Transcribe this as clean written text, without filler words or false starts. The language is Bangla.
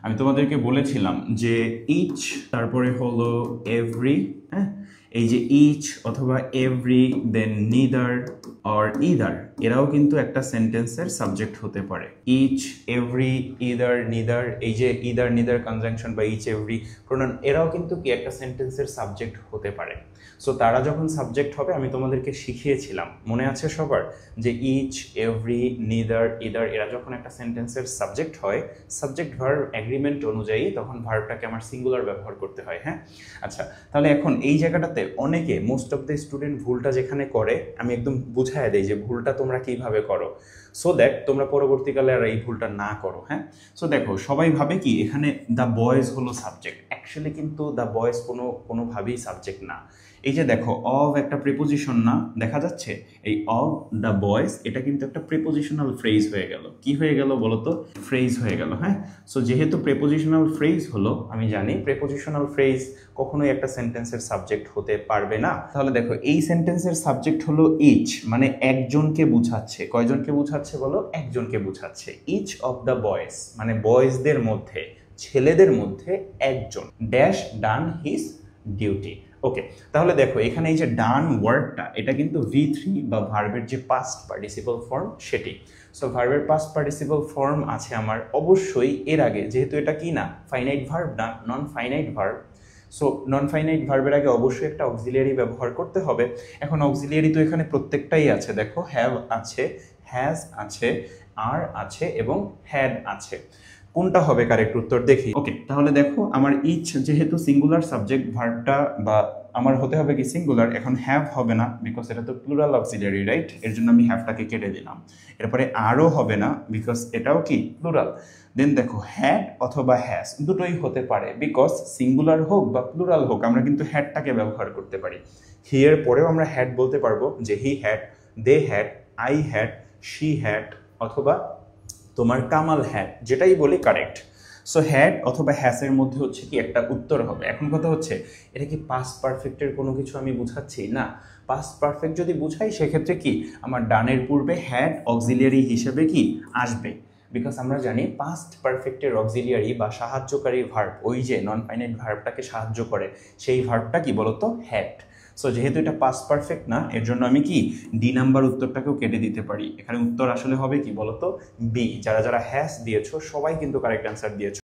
আমি তোমাদেরকে বলেছিলাম যে ইচ তারপরে হলো এভরি, হ্যাঁ, এই যে ইচ অথবা every then neither or either এরাও কিন্তু একটা সেন্টেন্সের সাবজেক্ট হতে পারে। ইচ এভরি ইদার নিদার, এই যে ইদার নিদার কনজাংশন বা ইচ এভরি প্রোনাউন এরাও কিন্তু কি একটা সেন্টেন্সের সাবজেক্ট হতে পারে। সো তারা যখন সাবজেক্ট হবে আমি তোমাদেরকে শিখিয়েছিলাম, মনে আছে সবার, যে ইচ এভরি নিদার ইদার এরা যখন একটা সেন্টেন্সের সাবজেক্ট হয়, সাবজেক্ট ভার্ব এগ্রিমেন্ট অনুযায়ী তখন ভার্বটাকে আমার সিঙ্গুলার ব্যবহার করতে হয়। হ্যাঁ, আচ্ছা, তাহলে এখন এই জায়গাটাতে অনেকে মোস্ট অফ দ্য স্টুডেন্ট ভুলটা যেখানে করে আমি একদম বুঝাই দেই যে ভুলটা তোমরা কিভাবে করো, সো দ্যাট তোমরা পরবর্তীকালে আর এই ভুলটা না করো। হ্যাঁ, সো দেখো সবাই ভাবে কি এখানে দ্য বয়েজ হলো সাবজেক্ট, অ্যাকচুয়ালি কিন্তু দ্য বয়েজ কোনোভাবেই সাবজেক্ট না। এই যে দেখো অফ একটা প্রিপোজিশন না, দেখা যাচ্ছে এই অফ দ্য বয়েজ এটা কিন্তু একটা প্রিপোজিশনাল ফ্রেজ হয়ে গেল। কি হয়ে গেল বলো তো? ফ্রেজ হয়ে গেল। হ্যাঁ, সো যেহেতু প্রিপোজিশনাল ফ্রেজ হলো, আমি জানি প্রিপোজিশনাল ফ্রেজ কখনোই একটা সেন্টেন্সের সাবজেক্ট হতে পারবে না। তাহলে দেখো এই সেন্টেন্সের সাবজেক্ট হলো ইচ, মানে একজনকে বুঝাচ্ছে। কয়জনকে বুঝাচ্ছে বলো? একজনকে বুঝাচ্ছে। ইচ অফ দ্য বয়েজ মানে বয়েজদের মধ্যে, ছেলেদের মধ্যে একজন ড্যাশ ডান হিজ ডিউটি। ওকে, তাহলে দেখো এখানে এই যে ডান ওয়ার্ডটা এটা কিন্তু V3 বা ভার্বের যে পাস্ট পার্টিসিপল ফর্ম সেটি। সো ভার্বের পাস্ট পার্টিসিপল ফর্ম আছে আমার অবশ্যই এর আগে, যেহেতু এটা কি না ফাইনাইট ভার্ব না, non finite verb. So non finite ভার্বের আগে অবশ্যই একটা অক্সিলিয়ারি ব্যবহার করতে হবে। এখন অক্সিলিয়ারি তো এখানে প্রত্যেকটাই আছে, দেখো হ্যাভ আছে, হ্যাজ আছে, আর আছে এবং হ্যাড আছে। কোনটা হবে কারেক্ট উত্তর দেখি। ওকে, তাহলে দেখো আমার ইচ যেহেতু সিঙ্গুলার সাবজেক্ট, ভার্বটা বা আমার হতে হবে কি সিঙ্গুলার, এখন হ্যাভ হবে না বিকজ এটা তো প্লুরাল অক্সিলিয়ারি, রাইট? এর জন্য আমি হ্যাভটাকে কেটে দিলাম। এরপরে আরও হবে না বিকজ এটাও কি প্লুরাল। দেন দেখো হ্যাড অথবা হ্যাজ দুটোই হতে পারে, বিকজ সিঙ্গুলার হোক বা প্লুরাল হোক আমরা কিন্তু হ্যাডটাকে ব্যবহার করতে পারি। হিয়ের পরেও আমরা হ্যাড বলতে পারবো, যে he had, they had, I had, she had, অথবা তোমার কামাল হ্যাড, যেটাই বলি কারেক্ট। সো হ্যাড অথবা হ্যাসের মধ্যে হচ্ছে কি একটা উত্তর হবে। এখন কথা হচ্ছে এটা কি পাস্ট পারফেক্টের কোনো কিছু আমি বুঝাচ্ছি না। পাস্ট পারফেক্ট যদি বুঝাই সেক্ষেত্রে কি আমার ডানের পূর্বে হ্যাড অক্সিলিয়ারি হিসেবে কি আসবে, বিকজ আমরা জানি পাস্ট পারফেক্টের অক্সিলিয়ারি বা সাহায্যকারী ভার্ব, ওই যে নন ফাইনাইট ভার্বটাকে সাহায্য করে সেই ভার্বটা কি বলতো? হ্যাড। সো যেহেতু এটা পাস্ট পারফেক্ট না, এর জন্য আমি কি ডি নাম্বার উত্তরটাকেও কেটে দিতে পারি। এখানে উত্তর আসলে হবে কি বলতো? বি। যারা যারা হ্যাস দিয়েছো সবাই কিন্তু কারেক্ট অ্যান্সার দিয়েছো।